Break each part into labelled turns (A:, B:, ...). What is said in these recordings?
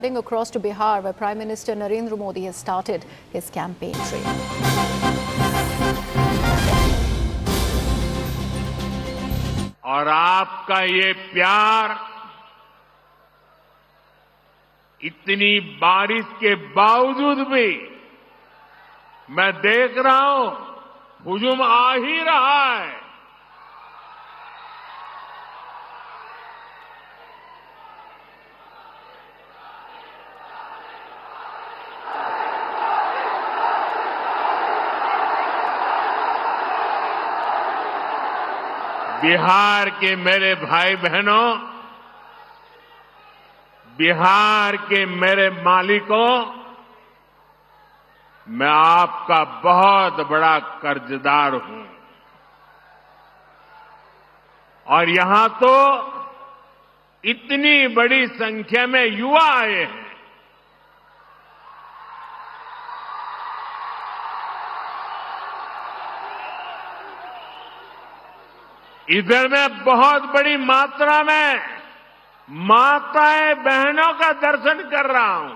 A: Across to Bihar, where Prime Minister Narendra Modi has started his campaign trail.
B: और आपका ये प्यार इतनी बारिश के बावजूद भी मैं देख रहा हूं हुजूम आ ही रहा है। बिहार के मेरे भाई बहनों, बिहार के मेरे मालिकों, मैं आपका बहुत बड़ा कर्जदार हूं। और यहां तो इतनी बड़ी संख्या में युवा आए हैं। इधर में बहुत बड़ी मात्रा में माताएं बहनों का दर्शन कर रहा हूं।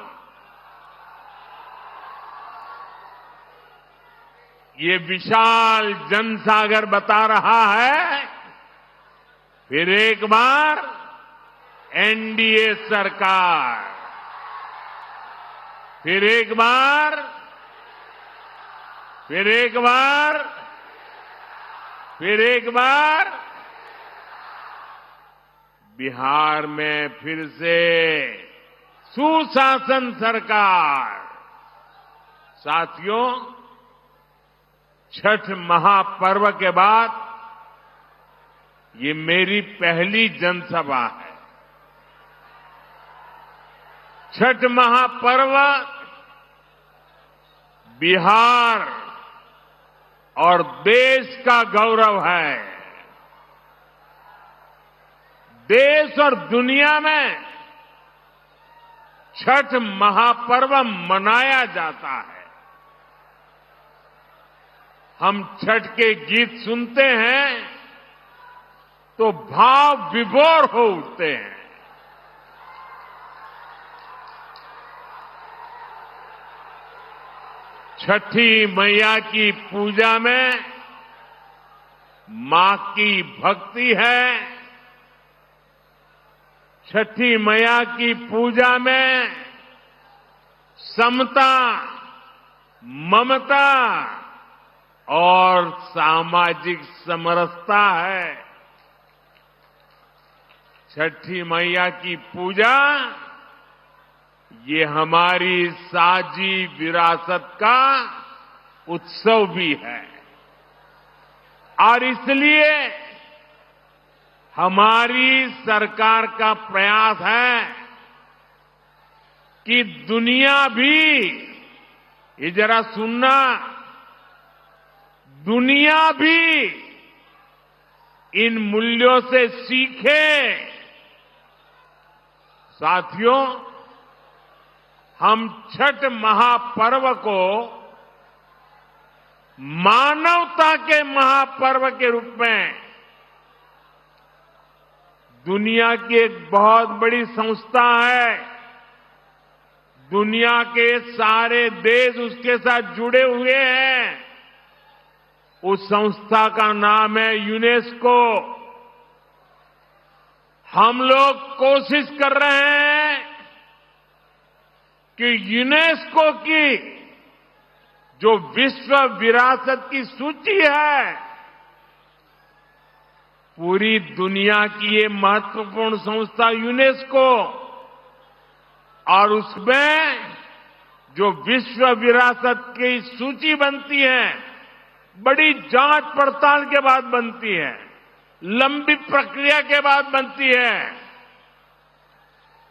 B: ये विशाल जनसागर बता रहा है फिर एक बार एनडीए सरकार, फिर एक बार बिहार में फिर से सुशासन सरकार। साथियों, छठ महापर्व के बाद ये मेरी पहली जनसभा है। छठ महापर्व बिहार और देश का गौरव है। देश और दुनिया में छठ महापर्व मनाया जाता है। हम छठ के गीत सुनते हैं तो भाव विभोर हो उठते हैं। छठी मैया की पूजा में मां की भक्ति है। छठी मैया की पूजा में समता, ममता और सामाजिक समरसता है। छठी मैया की पूजा ये हमारी साझी विरासत का उत्सव भी है। और इसलिए हमारी सरकार का प्रयास है कि दुनिया भी, ये जरा सुनना, दुनिया भी इन मूल्यों से सीखे। साथियों, हम छठ महापर्व को मानवता के महापर्व के रूप में दुनिया की एक बहुत बड़ी संस्था है। दुनिया के सारे देश उसके साथ जुड़े हुए हैं। उस संस्था का नाम है यूनेस्को। हम लोग कोशिश कर रहे हैं कि यूनेस्को की जो विश्व विरासत की सूची है, पूरी दुनिया की ये महत्वपूर्ण संस्था यूनेस्को, और उसमें जो विश्व विरासत की सूची बनती है, बड़ी जांच पड़ताल के बाद बनती है, लंबी प्रक्रिया के बाद बनती है।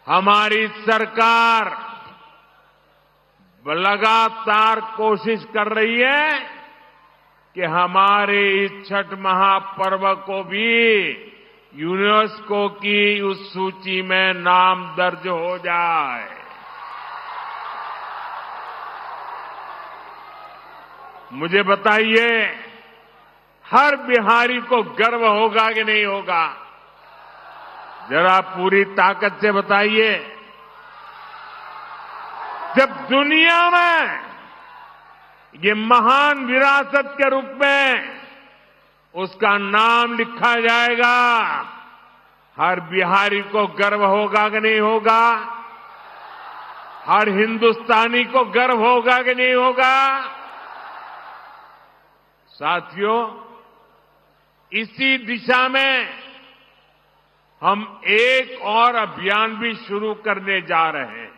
B: हमारी सरकार लगातार कोशिश कर रही है कि हमारे इस छठ महापर्व को भी यूनेस्को की उस सूची में नाम दर्ज हो जाए। मुझे बताइए, हर बिहारी को गर्व होगा कि नहीं होगा? जरा पूरी ताकत से बताइए। जब दुनिया में ये महान विरासत के रूप में उसका नाम लिखा जाएगा, हर बिहारी को गर्व होगा कि नहीं होगा? हर हिंदुस्तानी को गर्व होगा कि नहीं होगा? साथियों, इसी दिशा में हम एक और अभियान भी शुरू करने जा रहे हैं,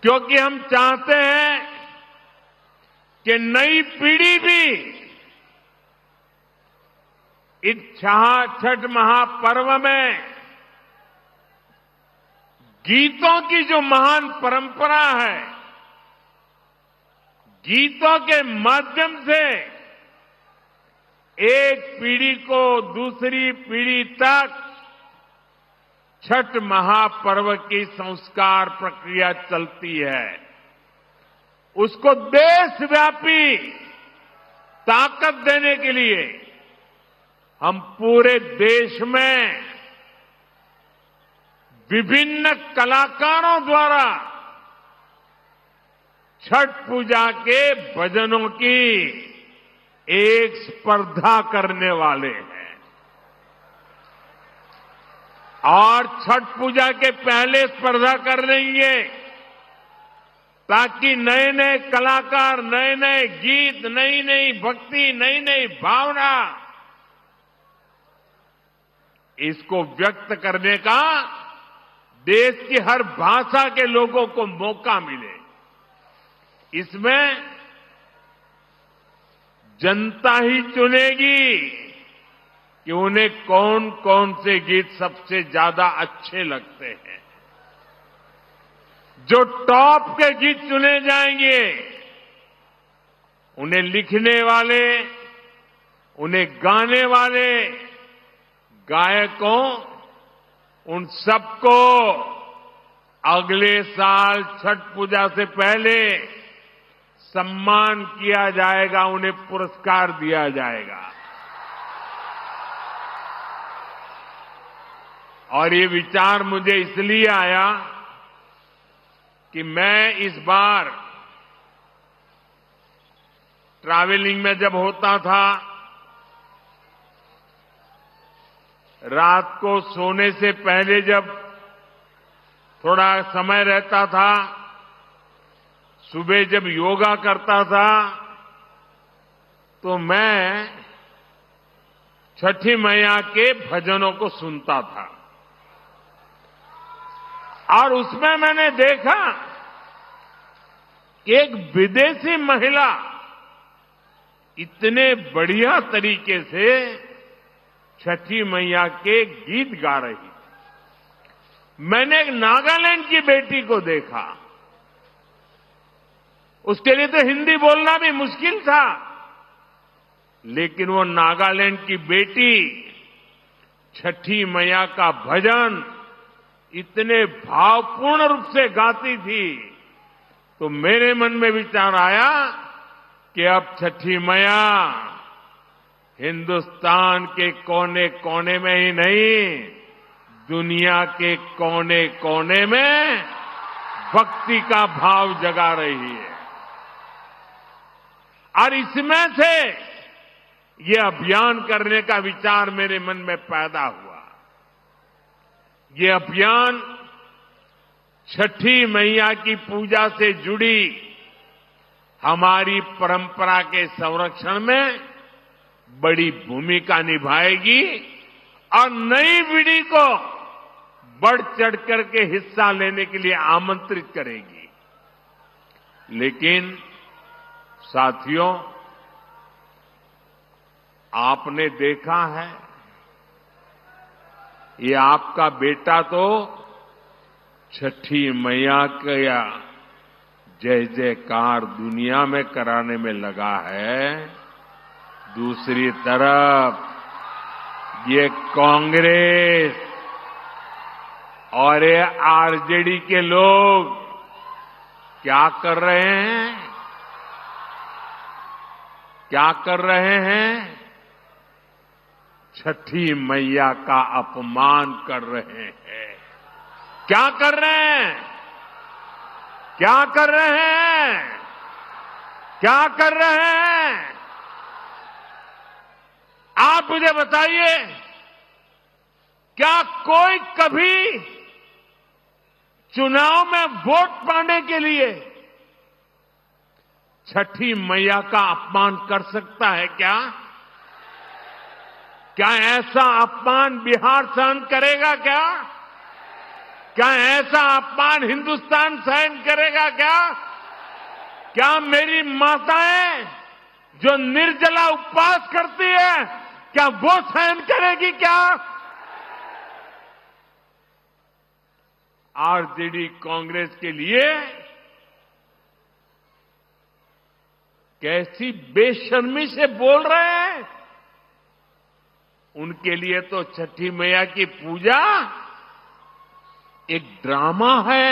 B: क्योंकि हम चाहते हैं कि नई पीढ़ी भी इस छठ महापर्व में गीतों की जो महान परंपरा है, गीतों के माध्यम से एक पीढ़ी को दूसरी पीढ़ी तक छठ महापर्व की संस्कार प्रक्रिया चलती है, उसको देशव्यापी ताकत देने के लिए हम पूरे देश में विभिन्न कलाकारों द्वारा छठ पूजा के भजनों की एक स्पर्धा करने वाले हैं। और छठ पूजा के पहले स्पर्धा कर रही है, ताकि नए नए कलाकार, नए नए गीत, नई नई भक्ति, नई नई भावना, इसको व्यक्त करने का देश की हर भाषा के लोगों को मौका मिले। इसमें जनता ही चुनेगी कि उन्हें कौन कौन से गीत सबसे ज्यादा अच्छे लगते हैं। जो टॉप के गीत चुने जाएंगे, उन्हें लिखने वाले, उन्हें गाने वाले गायकों, उन सबको अगले साल छठ पूजा से पहले सम्मान किया जाएगा, उन्हें पुरस्कार दिया जाएगा। और ये विचार मुझे इसलिए आया कि मैं इस बार ट्रैवलिंग में जब होता था, रात को सोने से पहले जब थोड़ा समय रहता था, सुबह जब योगा करता था, तो मैं छठी मैया के भजनों को सुनता था। और उसमें मैंने देखा कि एक विदेशी महिला इतने बढ़िया तरीके से छठी मैया के गीत गा रही थी। मैंने एक नागालैंड की बेटी को देखा, उसके लिए तो हिंदी बोलना भी मुश्किल था, लेकिन वो नागालैंड की बेटी छठी मैया का भजन इतने भावपूर्ण रूप से गाती थी, तो मेरे मन में विचार आया कि अब छठी मैया हिंदुस्तान के कोने कोने में ही नहीं, दुनिया के कोने कोने में भक्ति का भाव जगा रही है। और इसमें से ये अभियान करने का विचार मेरे मन में पैदा हुआ। ये अभियान छठी मैया की पूजा से जुड़ी हमारी परंपरा के संरक्षण में बड़ी भूमिका निभाएगी और नई पीढ़ी को बढ़ चढ़ करके हिस्सा लेने के लिए आमंत्रित करेगी। लेकिन साथियों, आपने देखा है, ये आपका बेटा तो छठी मैया का जय जयकार दुनिया में कराने में लगा है। दूसरी तरफ ये कांग्रेस और ये आरजेडी के लोग क्या कर रहे हैं? क्या कर रहे हैं? छठी मैया का अपमान कर रहे हैं। क्या कर रहे हैं? क्या कर रहे हैं? क्या कर रहे हैं? आप मुझे बताइए, क्या कोई कभी चुनाव में वोट पाने के लिए छठी मैया का अपमान कर सकता है क्या? क्या ऐसा अपमान बिहार सहन करेगा क्या? क्या ऐसा अपमान हिंदुस्तान सहन करेगा क्या? क्या मेरी माताएं जो निर्जला उपवास करती है, क्या वो सहन करेगी क्या? आरजेडी कांग्रेस के लिए कैसी बेशर्मी से बोल रहे हैं। उनके लिए तो छठी मैया की पूजा एक ड्रामा है,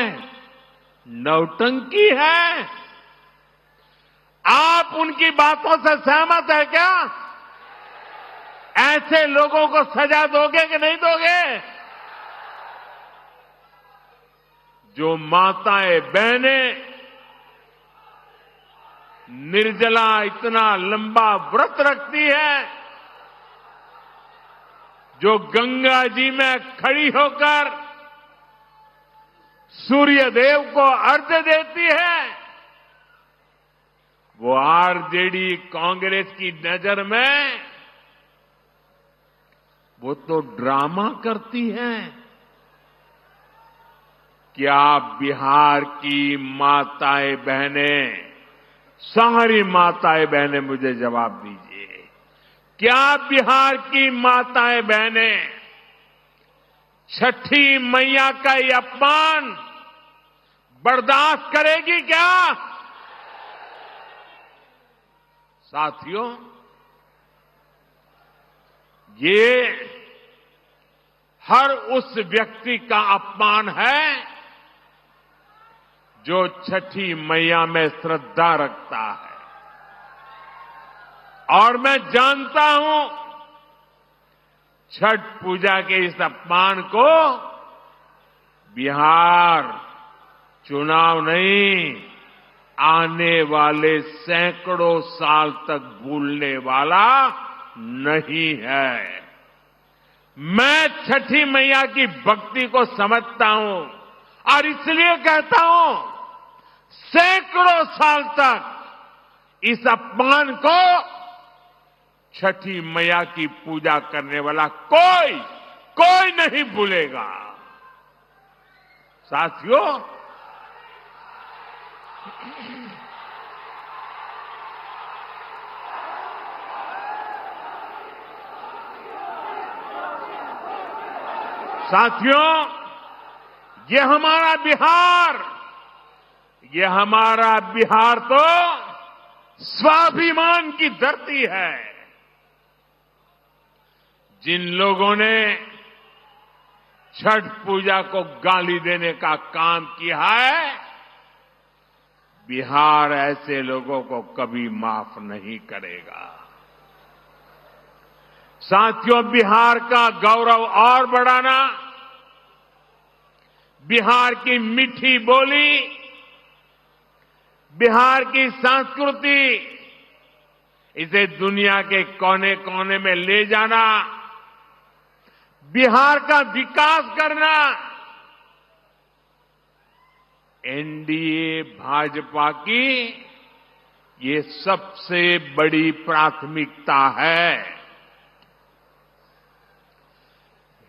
B: नौटंकी है। आप उनकी बातों से सहमत है क्या? ऐसे लोगों को सजा दोगे कि नहीं दोगे? जो माताएं बहनें निर्जला इतना लंबा व्रत रखती है, जो गंगा जी में खड़ी होकर सूर्य देव को अर्घ्य देती है, वो आरजेडी कांग्रेस की नजर में वो तो ड्रामा करती है। क्या बिहार की माताएं बहनें, सारी माताएं बहनें मुझे जवाब दीजिए, क्या बिहार की माताएं बहनें छठी मैया का ये अपमान बर्दाश्त करेगी क्या? साथियों, ये हर उस व्यक्ति का अपमान है जो छठी मैया में श्रद्धा रखता है। और मैं जानता हूं, छठ पूजा के इस अपमान को बिहार चुनाव नहीं, आने वाले सैकड़ों साल तक भूलने वाला नहीं है। मैं छठी मैया की भक्ति को समझता हूं और इसलिए कहता हूं, सैकड़ों साल तक इस अपमान को छठी मैया की पूजा करने वाला कोई नहीं भूलेगा। साथियों, ये हमारा बिहार तो स्वाभिमान की धरती है। जिन लोगों ने छठ पूजा को गाली देने का काम किया है, बिहार ऐसे लोगों को कभी माफ नहीं करेगा। साथियों, बिहार का गौरव और बढ़ाना, बिहार की मीठी बोली, बिहार की संस्कृति, इसे दुनिया के कोने कोने में ले जाना, बिहार का विकास करना, एनडीए भाजपा की ये सबसे बड़ी प्राथमिकता है।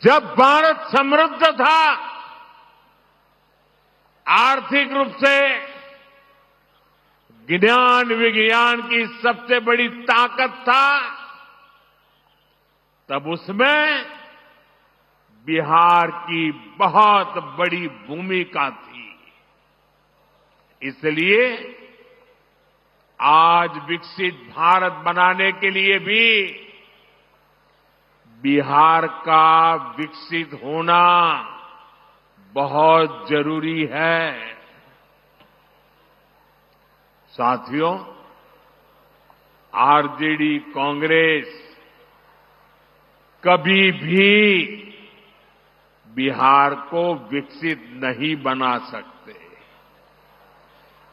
B: जब भारत समृद्ध था, आर्थिक रूप से ज्ञान विज्ञान की सबसे बड़ी ताकत था, तब उसमें बिहार की बहुत बड़ी भूमिका थी। इसलिए आज विकसित भारत बनाने के लिए भी बिहार का विकसित होना बहुत जरूरी है। साथियों, आरजेडी कांग्रेस कभी भी बिहार को विकसित नहीं बना सकते।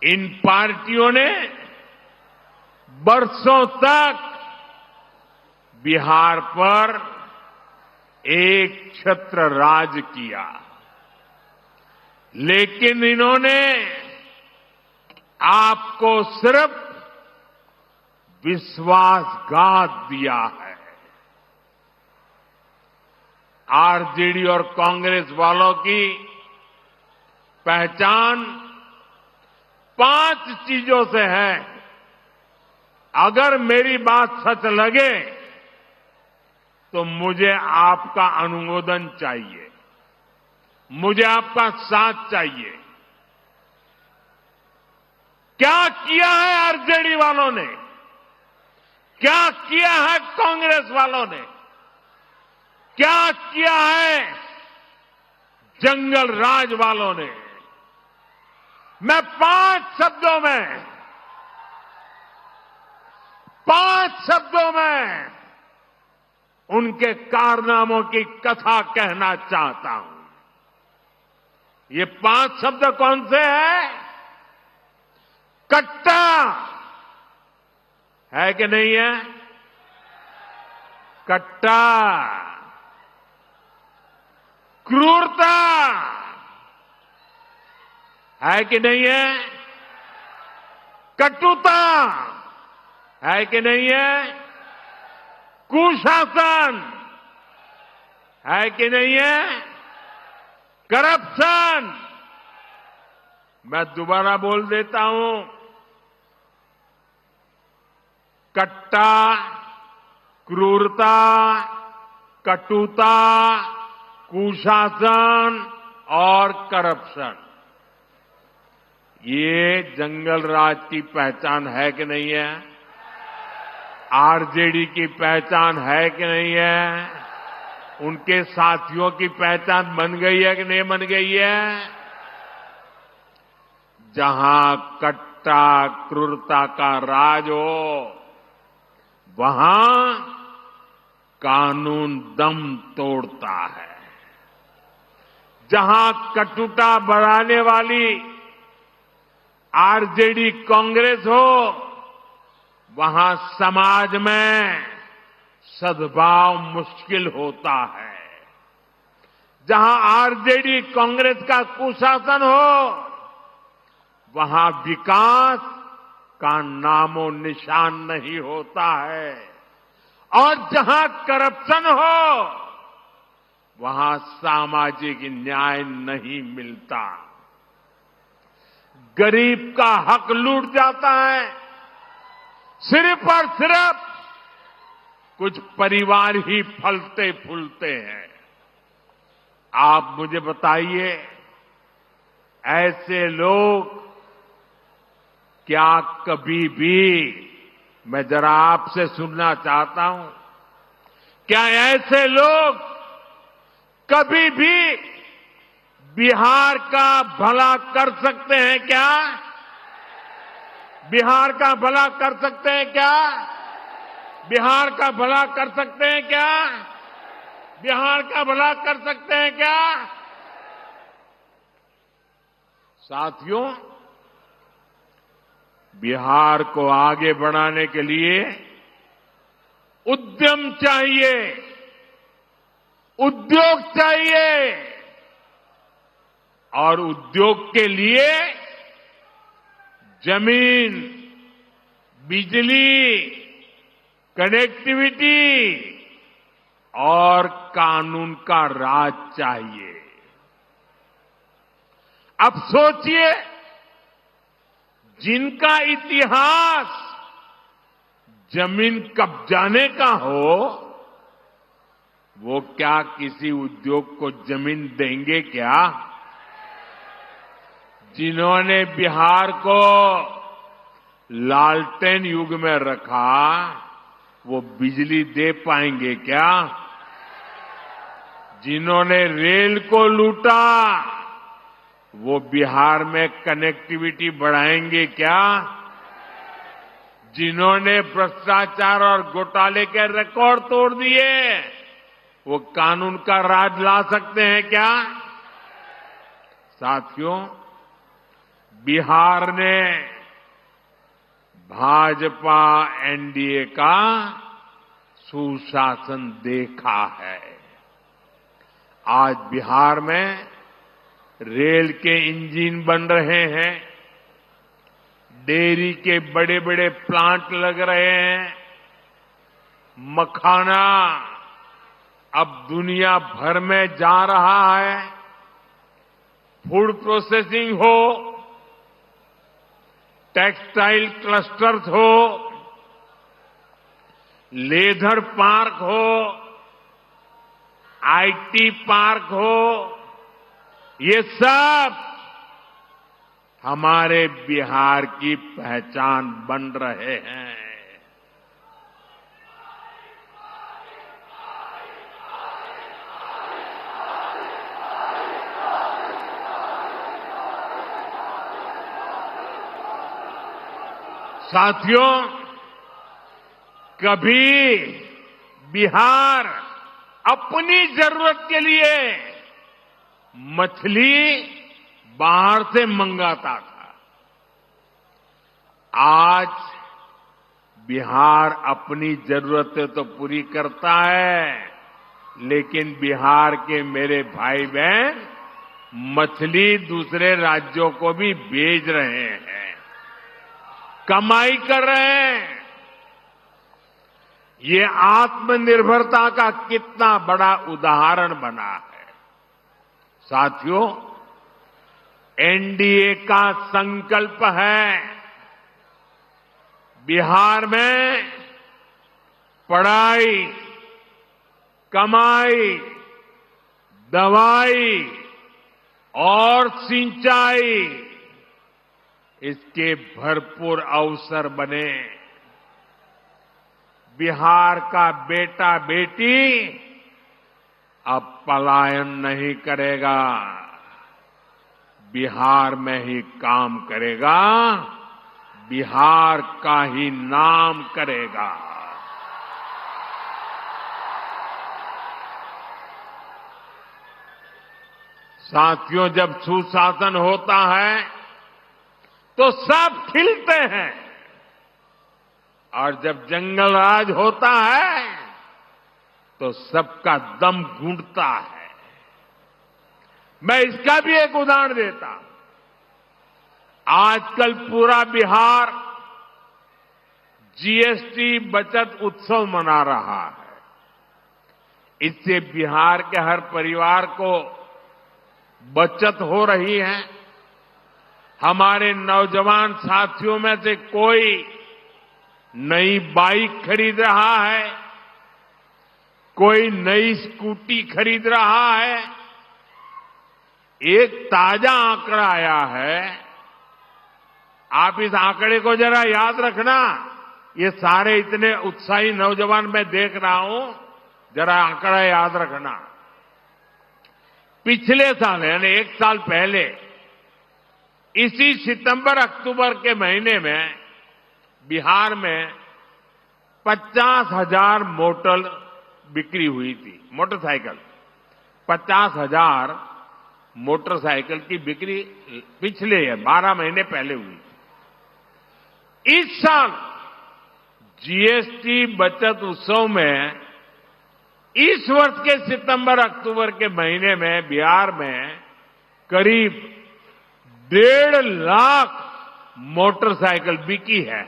B: इन पार्टियों ने बरसों तक बिहार पर एक छत्र राज किया, लेकिन इन्होंने आपको सिर्फ विश्वासघात दिया है। आरजेडी और कांग्रेस वालों की पहचान 5 चीजों से है। अगर मेरी बात सच लगे तो मुझे आपका अनुमोदन चाहिए, मुझे आपका साथ चाहिए। क्या किया है आरजेडी वालों ने, क्या किया है कांग्रेस वालों ने, क्या किया है जंगल राज वालों ने? मैं 5 शब्दों में उनके कारनामों की कथा कहना चाहता हूं। ये 5 शब्द कौन से हैं? कट्टा है कि नहीं है? कट्टा, क्रूरता है कि नहीं है? कटुता है कि नहीं है? कुशासन है कि नहीं है? करप्शन। मैं दोबारा बोल देता हूं, कट्टा, क्रूरता, कटुता, कुशासन और करप्शन, ये जंगल राज की पहचान है कि नहीं है? आरजेडी की पहचान है कि नहीं है? उनके साथियों की पहचान बन गई है कि नहीं बन गई है? जहां कट्टा क्रूरता का राज हो, वहां कानून दम तोड़ता है। जहां कटुता बढ़ाने वाली आरजेडी कांग्रेस हो, वहां समाज में सद्भाव मुश्किल होता है। जहां आरजेडी कांग्रेस का कुशासन हो, वहां विकास का नामो निशान नहीं होता है। और जहां करप्शन हो, वहां सामाजिक न्याय नहीं मिलता। गरीब का हक लूट जाता है। सिर्फ और सिर्फ कुछ परिवार ही फलते फूलते हैं। आप मुझे बताइए, ऐसे लोग क्या कभी भी, मैं जरा आपसे सुनना चाहता हूं, क्या ऐसे लोग कभी भी बिहार का भला कर सकते हैं क्या? बिहार का भला कर सकते हैं क्या? बिहार का भला कर सकते हैं क्या? बिहार का भला कर सकते हैं क्या? साथियों, बिहार को आगे बढ़ाने के लिए उद्यम चाहिए, उद्योग चाहिए, और उद्योग के लिए जमीन, बिजली, कनेक्टिविटी और कानून का राज चाहिए। अब सोचिए, जिनका इतिहास जमीन कब्जाने का हो, वो क्या किसी उद्योग को जमीन देंगे क्या? जिन्होंने बिहार को लालटेन युग में रखा, वो बिजली दे पाएंगे क्या? जिन्होंने रेल को लूटा, वो बिहार में कनेक्टिविटी बढ़ाएंगे क्या? जिन्होंने भ्रष्टाचार और घोटाले के रिकॉर्ड तोड़ दिए, वो कानून का राज ला सकते हैं क्या? साथियों, बिहार ने भाजपा एनडीए का सुशासन देखा है। आज बिहार में रेल के इंजन बन रहे हैं, डेयरी के बड़े बड़े प्लांट लग रहे हैं, मखाना अब दुनिया भर में जा रहा है, फूड प्रोसेसिंग हो, टेक्सटाइल क्लस्टर्स हो, लेदर पार्क हो, आईटी पार्क हो, ये सब हमारे बिहार की पहचान बन रहे हैं। साथियों, कभी बिहार अपनी जरूरत के लिए मछली बाहर से मंगाता था। आज बिहार अपनी जरूरतें तो पूरी करता है, लेकिन बिहार के मेरे भाई बहन मछली दूसरे राज्यों को भी भेज रहे हैं, कमाई कर रहे हैं। ये आत्मनिर्भरता का कितना बड़ा उदाहरण बना है। साथियों, एनडीए का संकल्प है बिहार में पढ़ाई, कमाई, दवाई और सिंचाई, इसके भरपूर अवसर बने। बिहार का बेटा बेटी अब पलायन नहीं करेगा, बिहार में ही काम करेगा, बिहार का ही नाम करेगा। साथियों, जब सुशासन होता है तो सब खिलते हैं, और जब जंगल राज होता है तो सबका दम घूंटता है। मैं इसका भी एक उदाहरण देता हूं। आजकल पूरा बिहार जीएसटी बचत उत्सव मना रहा है। इससे बिहार के हर परिवार को बचत हो रही है। हमारे नौजवान साथियों में से कोई नई बाइक खरीद रहा है, कोई नई स्कूटी खरीद रहा है। एक ताजा आंकड़ा आया है, आप इस आंकड़े को जरा याद रखना। ये सारे इतने उत्साही नौजवान मैं देख रहा हूं, जरा आंकड़ा याद रखना। पिछले साल यानी एक साल पहले इसी सितंबर अक्टूबर के महीने में बिहार में 50,000 मोटर बिक्री हुई थी। मोटरसाइकिल 50,000 मोटरसाइकिल की बिक्री पिछले 12 महीने पहले हुई थी। इस साल जीएसटी बचत उत्सव में इस वर्ष के सितंबर अक्टूबर के महीने में बिहार में करीब 1.5 लाख मोटरसाइकिल बिकी है।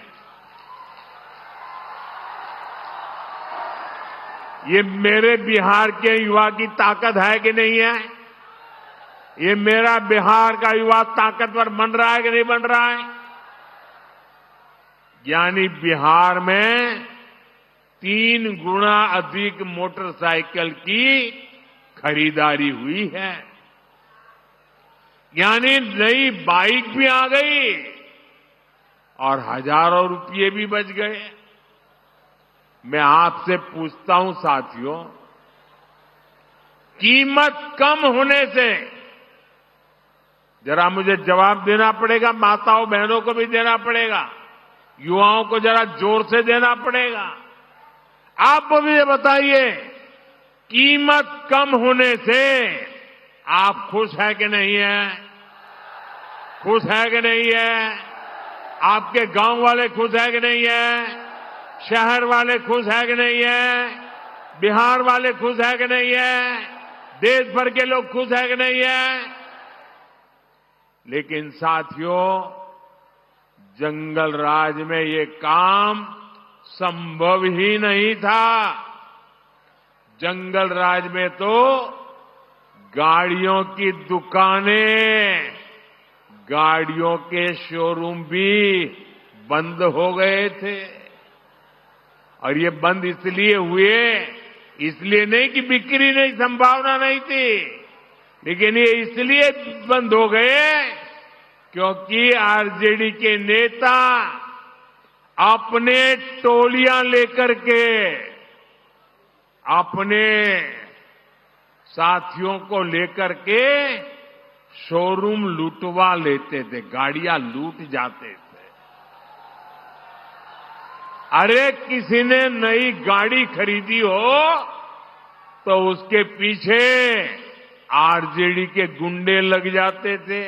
B: ये मेरे बिहार के युवा की ताकत है कि नहीं है? ये मेरा बिहार का युवा ताकतवर बन रहा है कि नहीं बन रहा है? यानी बिहार में 3 गुना अधिक मोटरसाइकिल की खरीदारी हुई है। यानी नई बाइक भी आ गई और हजारों रुपये भी बच गए। मैं आपसे पूछता हूं साथियों, कीमत कम होने से जरा मुझे जवाब देना पड़ेगा, माताओं बहनों को भी देना पड़ेगा, युवाओं को जरा जोर से देना पड़ेगा। आप मुझे बताइए, कीमत कम होने से आप खुश है कि नहीं है? खुश है कि नहीं है? आपके गांव वाले खुश है कि नहीं है? शहर वाले खुश है कि नहीं है? बिहार वाले खुश है कि नहीं है? देश भर के लोग खुश है कि नहीं है? लेकिन साथियों, जंगल राज में ये काम संभव ही नहीं था। जंगल राज में तो गाड़ियों की दुकानें, गाड़ियों के शोरूम भी बंद हो गए थे। और ये बंद इसलिए हुए, इसलिए नहीं कि बिक्री नहीं, संभावना नहीं थी, लेकिन ये इसलिए बंद हो गए क्योंकि आरजेडी के नेता अपने टोलियां लेकर के अपने साथियों को लेकर के शोरूम लूटवा लेते थे, गाड़ियां लूट जाते थे। अरे किसी ने नई गाड़ी खरीदी हो तो उसके पीछे आरजेडी के गुंडे लग जाते थे।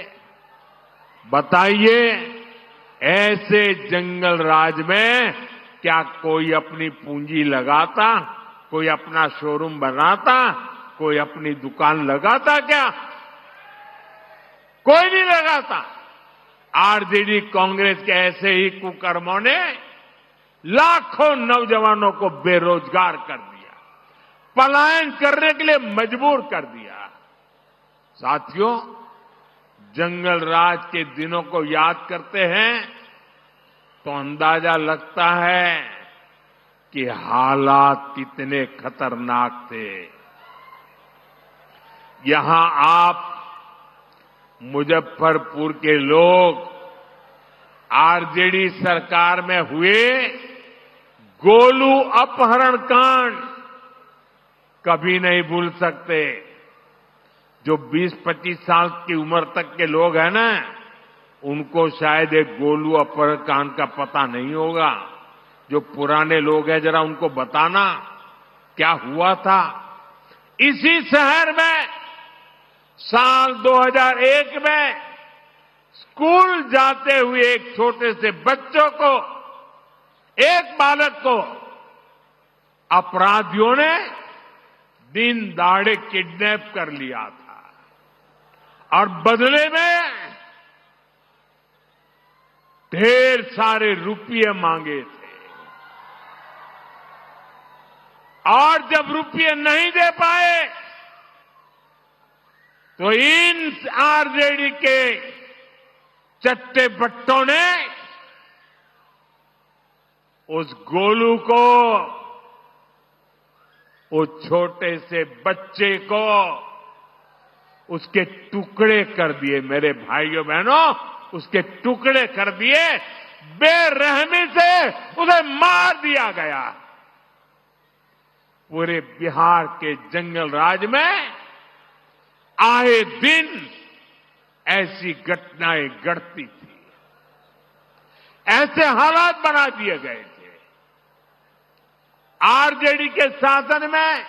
B: बताइए, ऐसे जंगल राज में क्या कोई अपनी पूंजी लगाता, कोई अपना शोरूम बनाता, कोई अपनी दुकान लगाता? क्या कोई नहीं लगाता। आरजेडी कांग्रेस के ऐसे ही कुकर्मों ने लाखों नौजवानों को बेरोजगार कर दिया, पलायन करने के लिए मजबूर कर दिया। साथियों, जंगल राज के दिनों को याद करते हैं तो अंदाजा लगता है कि हालात कितने खतरनाक थे। यहां आप मुजफ्फरपुर के लोग आरजेडी सरकार में हुए गोलू अपहरण कांड कभी नहीं भूल सकते। जो 20-25 साल की उम्र तक के लोग हैं ना, उनको शायद एक गोलू अपहरण कांड का पता नहीं होगा। जो पुराने लोग हैं, जरा उनको बताना क्या हुआ था। इसी शहर में साल 2001 में स्कूल जाते हुए एक छोटे से बच्चों को, एक बालक को अपराधियों ने दिन दहाड़े किडनैप कर लिया था और बदले में ढेर सारे रुपये मांगे थे। और जब रुपये नहीं दे पाए तो इन आरजेडी के चट्टे बट्टों ने उस गोलू को, उस छोटे से बच्चे को उसके टुकड़े कर दिए। मेरे भाइयों बहनों, उसके टुकड़े कर दिए, बेरहमी से उसे मार दिया गया। पूरे बिहार के जंगल राज में आए दिन ऐसी घटनाएं घटती थी, ऐसे हालात बना दिए गए थे। आरजेडी के शासन में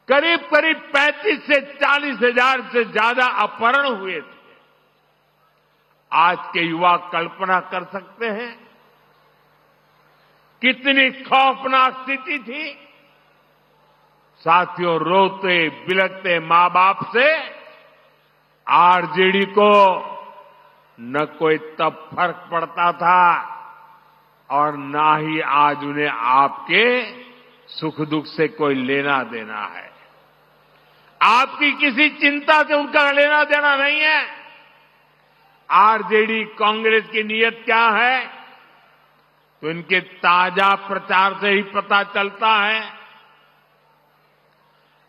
B: करीब करीब 35 से 40 हजार से ज्यादा अपहरण हुए थे। आज के युवा कल्पना कर सकते हैं कितनी खौफनाक स्थिति थी। साथियों, रोते बिलखते मां बाप से आरजेडी को न कोई तब फर्क पड़ता था और ना ही आज उन्हें आपके सुख दुख से कोई लेना देना है। आपकी किसी चिंता से उनका लेना देना नहीं है। आरजेडी कांग्रेस की नीयत क्या है तो इनके ताजा प्रचार से ही पता चलता है।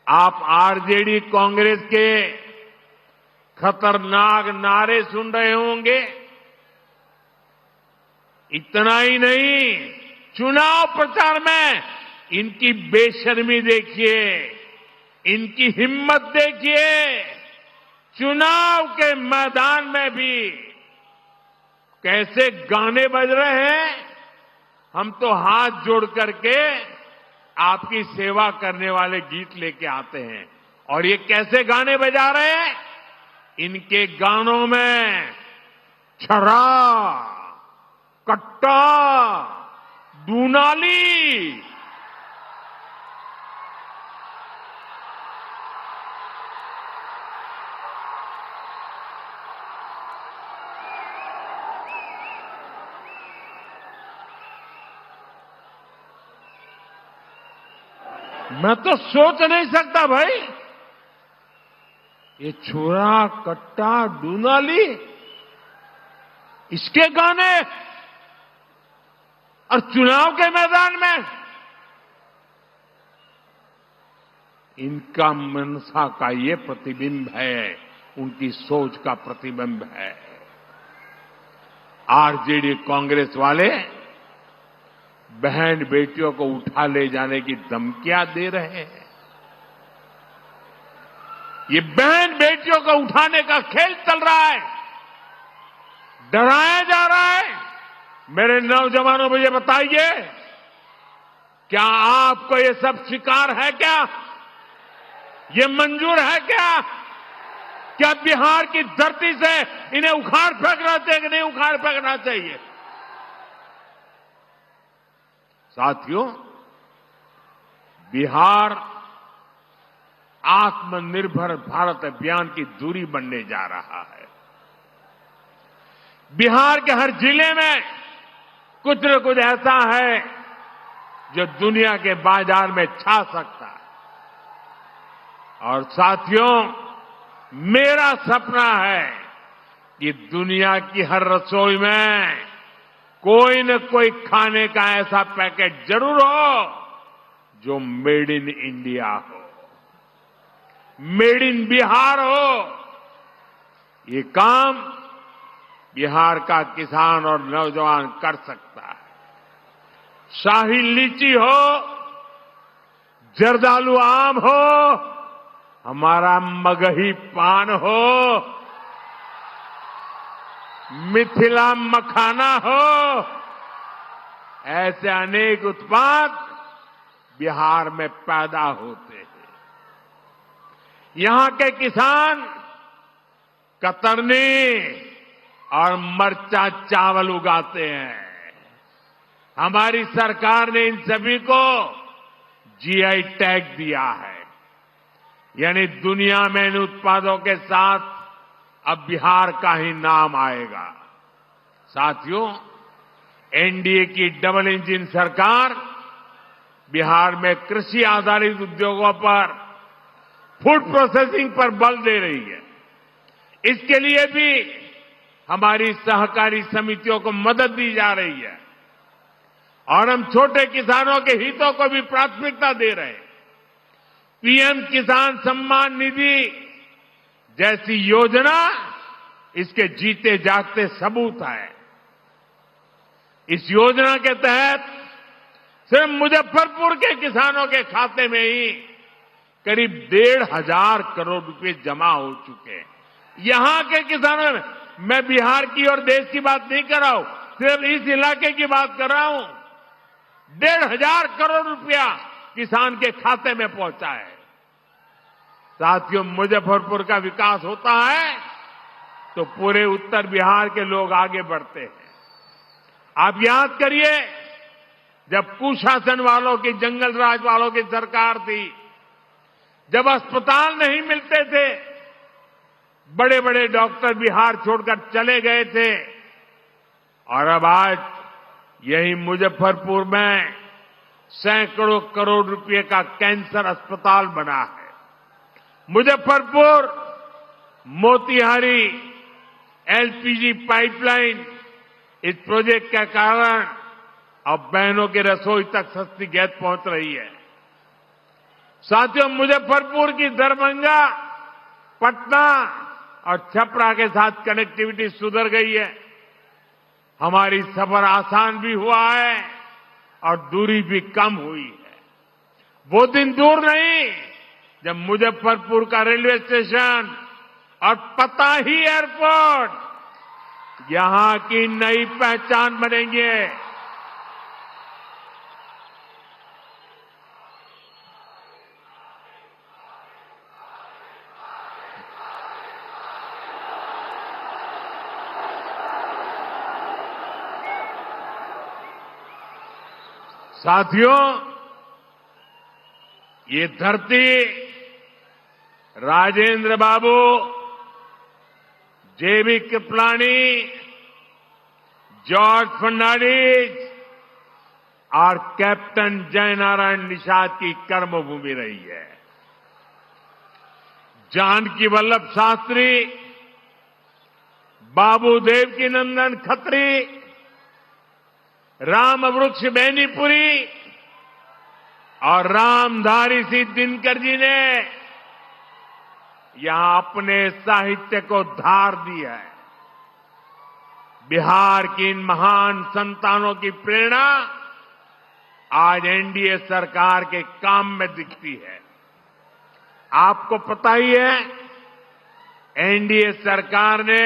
B: आप आरजेडी कांग्रेस के खतरनाक नारे सुन रहे होंगे। इतना ही नहीं, चुनाव प्रचार में इनकी बेशर्मी देखिए, इनकी हिम्मत देखिए। चुनाव के मैदान में भी कैसे गाने बज रहे हैं। हम तो हाथ जोड़ करके आपकी सेवा करने वाले गीत लेके आते हैं। और ये कैसे गाने बजा रहे हैं? इनके गानों में छरा, कट्टा, दूनाली, मैं तो सोच नहीं सकता भाई, ये छोरा, कट्टा, दूनाली, इसके गाने और चुनाव के मैदान में इनका मनसा का ये प्रतिबिंब है, उनकी सोच का प्रतिबिंब है। आरजेडी कांग्रेस वाले बहन बेटियों को उठा ले जाने की धमकियां दे रहे हैं। ये बहन बेटियों को उठाने का खेल चल रहा है, डराया जा रहा है। मेरे नौजवानों मुझे बताइए, क्या आपको ये सब स्वीकार है? क्या ये मंजूर है? क्या बिहार की धरती से इन्हें उखाड़ फेंकना चाहिए कि नहीं उखाड़ फेंकना चाहिए? साथियों, बिहार आत्मनिर्भर भारत अभियान की धुरी बनने जा रहा है। बिहार के हर जिले में कुछ न कुछ ऐसा है जो दुनिया के बाजार में छा सकता है। और साथियों, मेरा सपना है कि दुनिया की हर रसोई में कोई न कोई खाने का ऐसा पैकेट जरूर हो जो मेड इन इंडिया हो, मेड इन बिहार हो। ये काम बिहार का किसान और नौजवान कर सकता है। शाही लीची हो, जर्दालू आम हो, हमारा मगही पान हो, मिथिला मखाना हो, ऐसे अनेक उत्पाद बिहार में पैदा होते हैं। यहां के किसान कतरनी और मरचा चावल उगाते हैं। हमारी सरकार ने इन सभी को जीआई टैग दिया है, यानी दुनिया में इन उत्पादों के साथ अब बिहार का ही नाम आएगा। साथियों, एनडीए की डबल इंजन सरकार बिहार में कृषि आधारित उद्योगों पर, फूड प्रोसेसिंग पर बल दे रही है। इसके लिए भी हमारी सहकारी समितियों को मदद दी जा रही है और हम छोटे किसानों के हितों को भी प्राथमिकता दे रहे हैं। पीएम किसान सम्मान निधि जैसी योजना इसके जीते जागते सबूत है। इस योजना के तहत सिर्फ मुजफ्फरपुर के किसानों के खाते में ही करीब 1,500 करोड़ रुपए जमा हो चुके हैं। यहां के किसानों में, मैं बिहार की और देश की बात नहीं कर रहा हूं, सिर्फ इस इलाके की बात कर रहा हूं। 1,500 करोड़ रुपया किसान के खाते में पहुंचा है। साथियों, मुजफ्फरपुर का विकास होता है तो पूरे उत्तर बिहार के लोग आगे बढ़ते हैं। आप याद करिए, जब कुशासन वालों की, जंगल राज वालों की सरकार थी, जब अस्पताल नहीं मिलते थे, बड़े बड़े डॉक्टर बिहार छोड़कर चले गए थे, और अब आज यही मुजफ्फरपुर में सैकड़ों करोड़ रुपए का कैंसर अस्पताल बना है। मुजफ्फरपुर मोतिहारी एलपीजी पाइपलाइन, इस प्रोजेक्ट के कारण अब बहनों की रसोई तक सस्ती गैस पहुंच रही है। साथियों, मुजफ्फरपुर की दरभंगा, पटना और छपरा के साथ कनेक्टिविटी सुधर गई है। हमारी सफर आसान भी हुआ है और दूरी भी कम हुई है। वो दिन दूर नहीं जब मुजफ्फरपुर का रेलवे स्टेशन और पताही एयरपोर्ट यहां की नई पहचान बनेंगे। साथियों, ये धरती राजेंद्र बाबू, जेबी कृपलानी, जॉर्ज फर्नांडिस और कैप्टन जयनारायण निषाद की कर्मभूमि रही है। जानकी वल्लभ शास्त्री, बाबू देवकी नंदन खत्री, राम वृक्ष बेनीपुरी और रामधारी सिंह दिनकर जी ने यहां अपने साहित्य को धार दी है। बिहार की इन महान संतानों की प्रेरणा आज एनडीए सरकार के काम में दिखती है। आपको पता ही है, एनडीए सरकार ने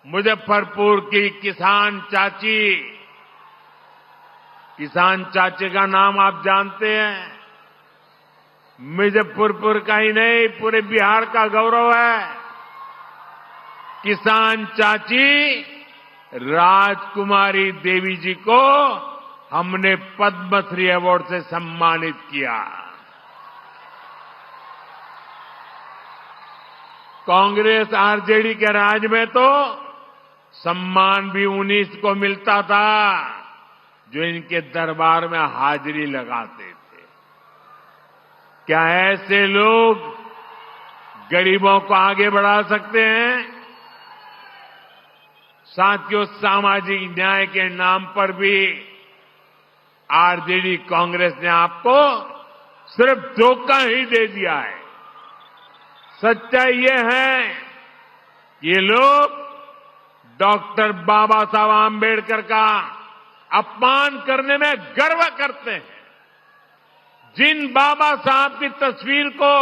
B: मुजफ्फरपुर की किसान चाची का नाम आप जानते हैं। मुजफ्फरपुर का ही नहीं, पूरे बिहार का गौरव है। किसान चाची राजकुमारी देवी जी को हमने पद्मश्री अवार्ड से सम्मानित किया। कांग्रेस आरजेडी के राज में तो सम्मान भी उन्हीं को मिलता था जो इनके दरबार में हाजिरी लगाते थे। क्या ऐसे लोग गरीबों को आगे बढ़ा सकते हैं? साथियों, सामाजिक न्याय के नाम पर भी आरजेडी कांग्रेस ने आपको सिर्फ धोखा ही दे दिया है। सच्चाई ये है, ये लोग डॉक्टर बाबा साहब आंबेडकर का अपमान करने में गर्व करते हैं। जिन बाबा साहब की तस्वीर को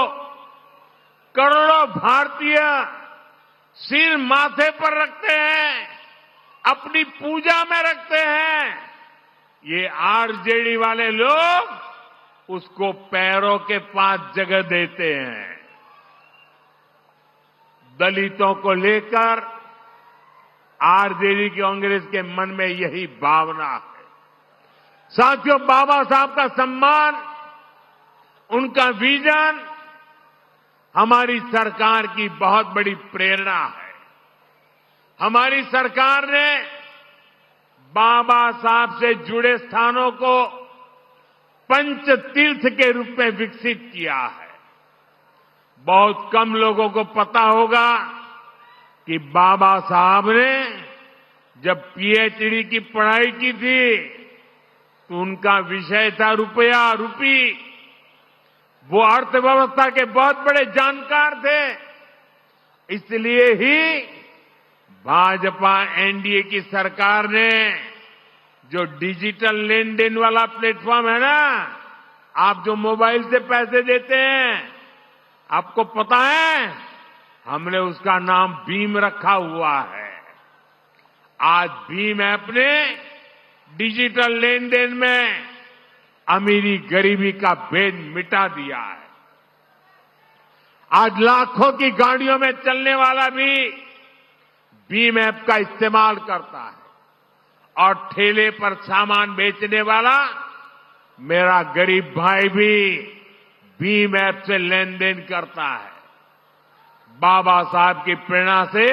B: करोड़ों भारतीय सिर माथे पर रखते हैं, अपनी पूजा में रखते हैं, ये आरजेडी वाले लोग उसको पैरों के पास जगह देते हैं। दलितों को लेकर आरजेडी कांग्रेस के मन में यही भावना है। साथियों, बाबा साहब का सम्मान, उनका विजन हमारी सरकार की बहुत बड़ी प्रेरणा है। हमारी सरकार ने बाबा साहब से जुड़े स्थानों को पंच तीर्थ के रूप में विकसित किया है। बहुत कम लोगों को पता होगा कि बाबा साहब ने जब पीएचडी की पढ़ाई की थी तो उनका विषय था रुपया रूपी। वो अर्थव्यवस्था के बहुत बड़े जानकार थे। इसलिए ही भाजपा एनडीए की सरकार ने जो डिजिटल लेन देन वाला प्लेटफॉर्म है ना, आप जो मोबाइल से पैसे देते हैं, आपको पता है, हमने उसका नाम भीम रखा हुआ है। आज भीम ऐप ने डिजिटल लेन देन में अमीरी गरीबी का भेद मिटा दिया है। आज लाखों की गाड़ियों में चलने वाला भी भीम ऐप का इस्तेमाल करता है और ठेले पर सामान बेचने वाला मेरा गरीब भाई भी भीम ऐप से लेन देन करता है। बाबा साहब की प्रेरणा से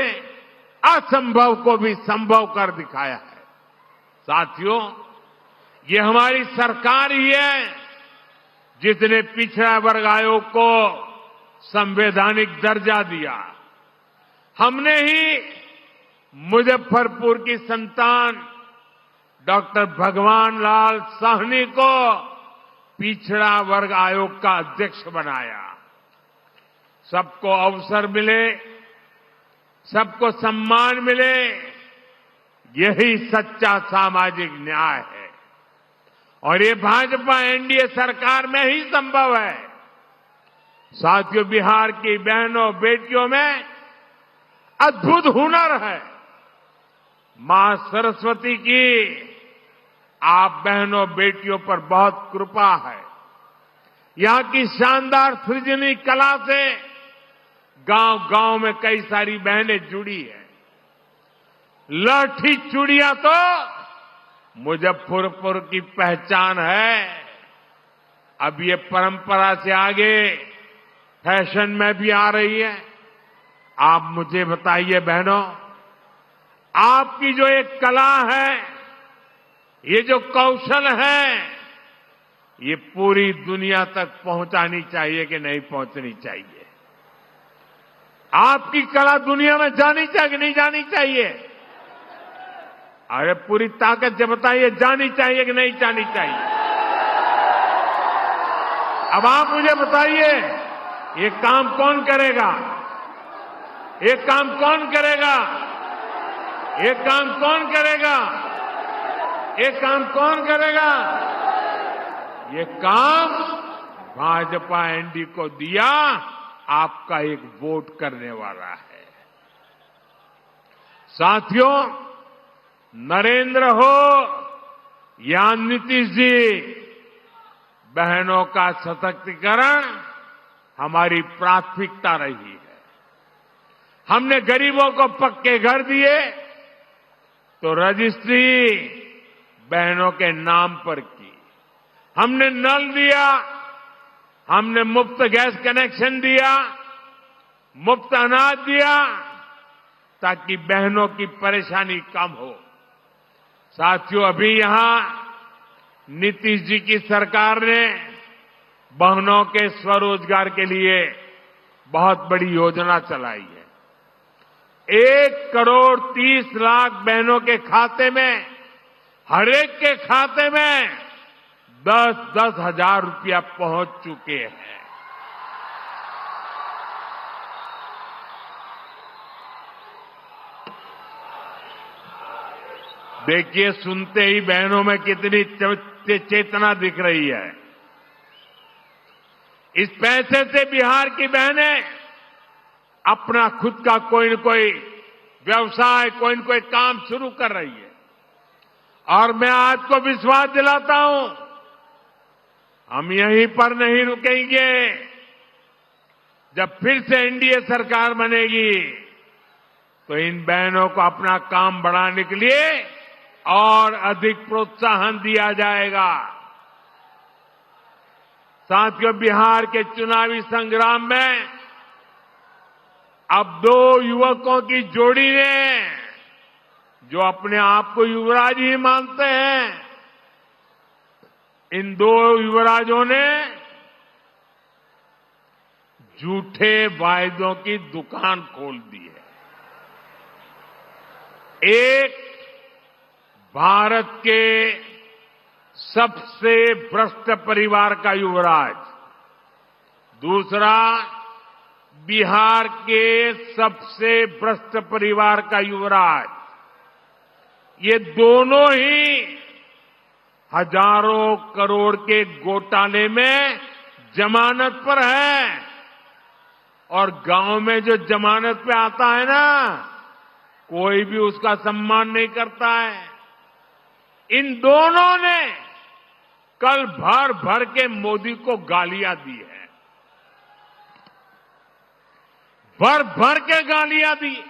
B: असंभव को भी संभव कर दिखाया है। साथियों, ये हमारी सरकार ही है जिसने पिछड़ा वर्ग आयोग को संवैधानिक दर्जा दिया। हमने ही मुजफ्फरपुर की संतान डॉक्टर भगवान लाल साहनी को पिछड़ा वर्ग आयोग का अध्यक्ष बनाया। सबको अवसर मिले, सबको सम्मान मिले, यही सच्चा सामाजिक न्याय है और ये भाजपा एनडीए सरकार में ही संभव है। साथियों, बिहार की बहनों बेटियों में अद्भुत हुनर है। मां सरस्वती की आप बहनों बेटियों पर बहुत कृपा है। यहां की शानदार सृजनी कला से गांव-गांव में कई सारी बहनें जुड़ी हैं। लाठी चूड़ियां तो मुजफ्फरपुर की पहचान है। अब ये परंपरा से आगे फैशन में भी आ रही है। आप मुझे बताइए बहनों, आपकी जो एक कला है, ये जो कौशल है, ये पूरी दुनिया तक पहुंचानी चाहिए कि नहीं पहुंचनी चाहिए? आपकी कला दुनिया में जानी चाहिए कि नहीं जानी चाहिए? अरे पूरी ताकत से बताइए, जानी चाहिए कि नहीं जानी चाहिए? अब आप मुझे बताइए, ये काम कौन करेगा? ये काम कौन करेगा? ये काम कौन करेगा? ये काम कौन करेगा? ये काम भाजपा एनडीए को दिया, आपका एक वोट करने वाला है। साथियों, नरेंद्र हो या नीतीश जी, बहनों का सशक्तिकरण हमारी प्राथमिकता रही है। हमने गरीबों को पक्के घर दिए तो रजिस्ट्री बहनों के नाम पर की। हमने नल दिया, हमने मुफ्त गैस कनेक्शन दिया, मुफ्त अनाज दिया, ताकि बहनों की परेशानी कम हो। साथियों, अभी यहां नीतीश जी की सरकार ने बहनों के स्वरोजगार के लिए बहुत बड़ी योजना चलाई है। 1,30,00,000 बहनों के खाते में, हर एक के खाते में 10-10 हजार रुपया पहुंच चुके हैं। देखिए, सुनते ही बहनों में कितनी चेतना दिख रही है। इस पैसे से बिहार की बहनें अपना खुद का कोई न कोई व्यवसाय, कोई न कोई काम शुरू कर रही है। और मैं आपको विश्वास दिलाता हूं, हम यहीं पर नहीं रुकेंगे। जब फिर से एनडीए सरकार बनेगी तो इन बहनों को अपना काम बढ़ाने के लिए और अधिक प्रोत्साहन दिया जाएगा। साथियों, बिहार के चुनावी संग्राम में अब 2 युवकों की जोड़ी ने, जो अपने आप को युवराज ही मानते हैं, इन 2 युवराजों ने झूठे वायदों की दुकान खोल दी है। एक भारत के सबसे भ्रष्ट परिवार का युवराज, दूसरा बिहार के सबसे भ्रष्ट परिवार का युवराज। ये दोनों ही हजारों करोड़ के घोटाले में जमानत पर है। और गांव में जो जमानत पे आता है ना, कोई भी उसका सम्मान नहीं करता है। इन दोनों ने कल भर भर के मोदी को गालियां दी है, भर भर के गालियां दी।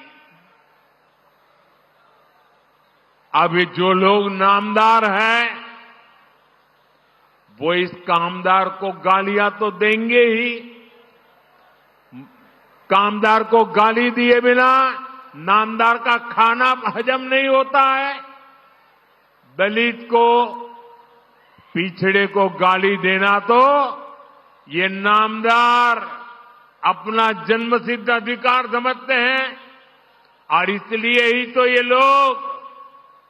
B: अभी जो लोग नामदार हैं, वो इस कामदार को गालियां तो देंगे ही। कामदार को गाली दिए बिना नामदार का खाना हजम नहीं होता है। दलित को, पिछड़े को गाली देना तो ये नामदार अपना जन्मसिद्ध अधिकार समझते हैं। और इसलिए ही तो ये लोग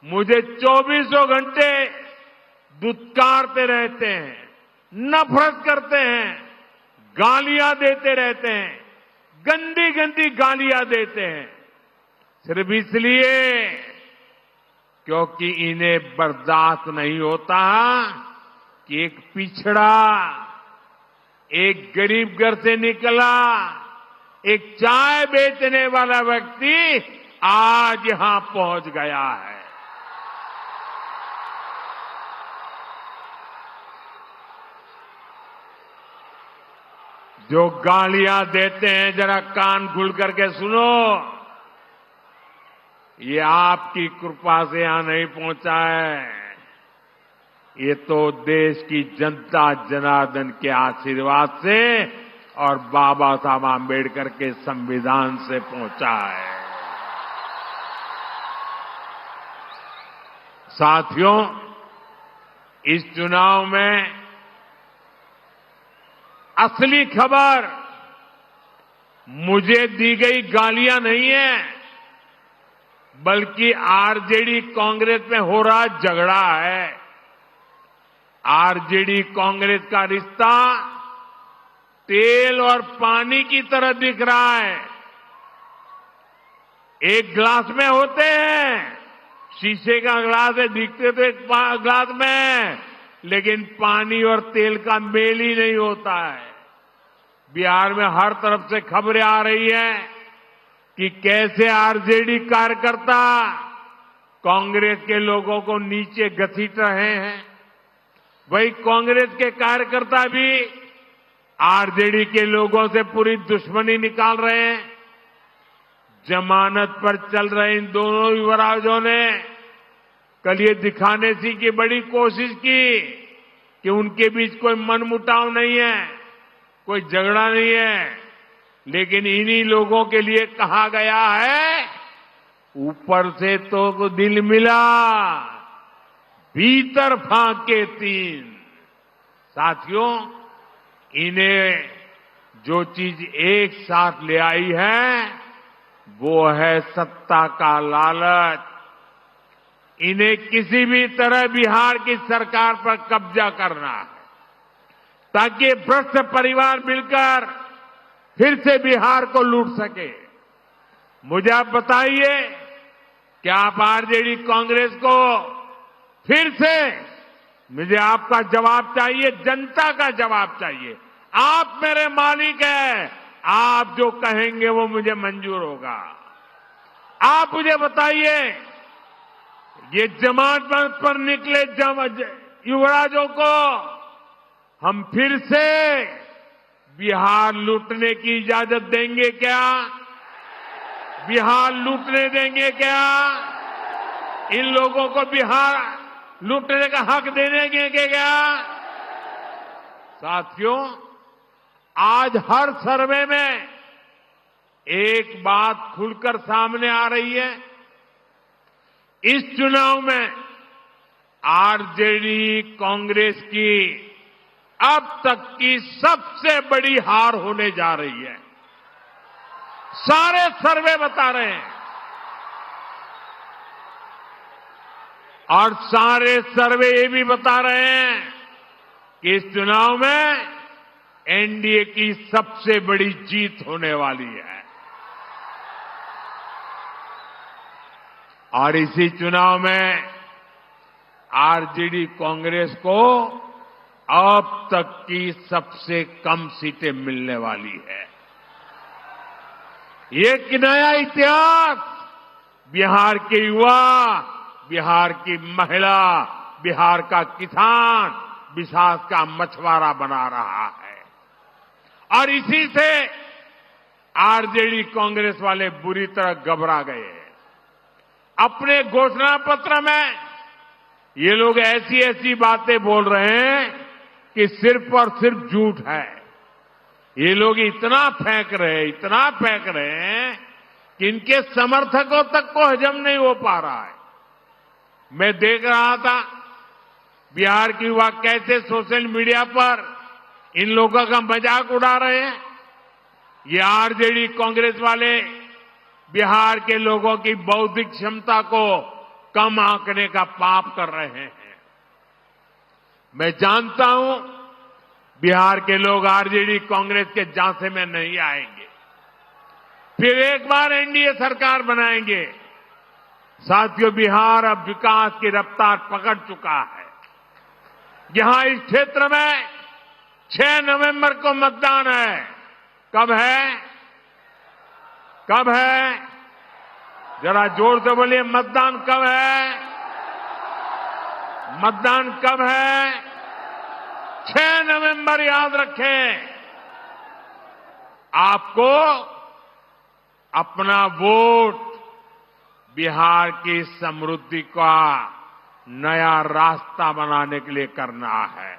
B: मुझे 24 घंटे दुत्कारते रहते हैं, नफरत करते हैं, गालियां देते रहते हैं, गंदी गंदी गालियां देते हैं, सिर्फ इसलिए क्योंकि इन्हें बर्दाश्त नहीं होता कि एक पिछड़ा, एक गरीब घर से निकला, एक चाय बेचने वाला व्यक्ति आज यहां पहुंच गया है। जो गालियां देते हैं, जरा कान खुल करके सुनो। ये आपकी कृपा से यहां नहीं पहुंचा है, ये तो देश की जनता जनार्दन के आशीर्वाद से और बाबा साहब आम्बेडकर के संविधान से पहुंचा है। साथियों, इस चुनाव में असली खबर मुझे दी गई गालियां नहीं है, बल्कि आरजेडी कांग्रेस में हो रहा झगड़ा है। आरजेडी कांग्रेस का रिश्ता तेल और पानी की तरह दिख रहा है। एक ग्लास में होते हैं, शीशे का ग्लास है, दिखते तो एक ग्लास में, लेकिन पानी और तेल का मेल ही नहीं होता है। बिहार में हर तरफ से खबरें आ रही हैं कि कैसे आरजेडी कार्यकर्ता कांग्रेस के लोगों को नीचे घसीट रहे हैं। वही कांग्रेस के कार्यकर्ता भी आरजेडी के लोगों से पूरी दुश्मनी निकाल रहे हैं। जमानत पर चल रहे इन दोनों युवराजों ने कल ये दिखाने की बड़ी कोशिश की कि उनके बीच कोई मनमुटाव नहीं है, कोई झगड़ा नहीं है, लेकिन इन्हीं लोगों के लिए कहा गया है, ऊपर से तो दिल मिला, भीतर फाके तीन। साथियों, इन्हें जो चीज एक साथ ले आई है वो है सत्ता का लालच। इन्हें किसी भी तरह बिहार की सरकार पर कब्जा करना है ताकि भ्रष्ट परिवार मिलकर फिर से बिहार को लूट सके। मुझे आप बताइए कि आप आरजेडी कांग्रेस को फिर से, मुझे आपका जवाब चाहिए, जनता का जवाब चाहिए। आप मेरे मालिक हैं, आप जो कहेंगे वो मुझे मंजूर होगा। आप मुझे बताइए, ये जमानत पर निकले युवराजों को हम फिर से बिहार लूटने की इजाजत देंगे क्या? बिहार लूटने देंगे क्या? इन लोगों को बिहार लूटने का हक देंगे क्या? साथियों, आज हर सर्वे में एक बात खुलकर सामने आ रही है। इस चुनाव में आरजेडी कांग्रेस की अब तक की सबसे बड़ी हार होने जा रही है। सारे सर्वे बता रहे हैं और सारे सर्वे ये भी बता रहे हैं कि इस चुनाव में एनडीए की सबसे बड़ी जीत होने वाली है। और इसी चुनाव में आरजेडी कांग्रेस को अब तक की सबसे कम सीटें मिलने वाली है। ये एक नया इतिहास बिहार के युवा, बिहार की महिला, बिहार का किसान, बिहार का मछुआरा बना रहा है। और इसी से आरजेडी कांग्रेस वाले बुरी तरह घबरा गए हैं। अपने घोषणा पत्र में ये लोग ऐसी ऐसी बातें बोल रहे हैं कि सिर्फ और सिर्फ झूठ है। ये लोग इतना फेंक रहे हैं कि इनके समर्थकों तक को हजम नहीं हो पा रहा है। मैं देख रहा था बिहार के युवा कैसे सोशल मीडिया पर इन लोगों का मजाक उड़ा रहे हैं। ये आरजेडी कांग्रेस वाले बिहार के लोगों की बौद्धिक क्षमता को कम आंकने का पाप कर रहे हैं। मैं जानता हूं बिहार के लोग आरजेडी कांग्रेस के झांसे में नहीं आएंगे, फिर एक बार एनडीए सरकार बनाएंगे। साथियों, बिहार अब विकास की रफ्तार पकड़ चुका है। यहां इस क्षेत्र में 6 नवंबर को मतदान है। कब है? कब है? जरा जोर से बोलिए, मतदान कब है? मतदान कब है? 6 नवंबर याद रखें। आपको अपना वोट बिहार की समृद्धि का नया रास्ता बनाने के लिए करना है।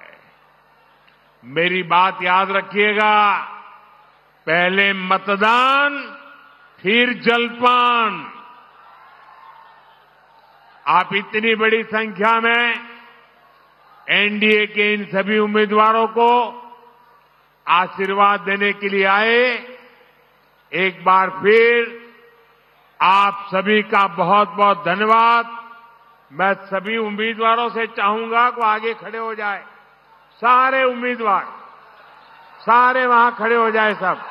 B: मेरी बात याद रखिएगा, पहले मतदान फिर जलपान। आप इतनी बड़ी संख्या में एनडीए के इन सभी उम्मीदवारों को आशीर्वाद देने के लिए आए। एक बार फिर आप सभी का बहुत बहुत धन्यवाद। मैं सभी उम्मीदवारों से चाहूंगा कि आगे खड़े हो जाए। सारे उम्मीदवार, सारे वहां खड़े हो जाए सब।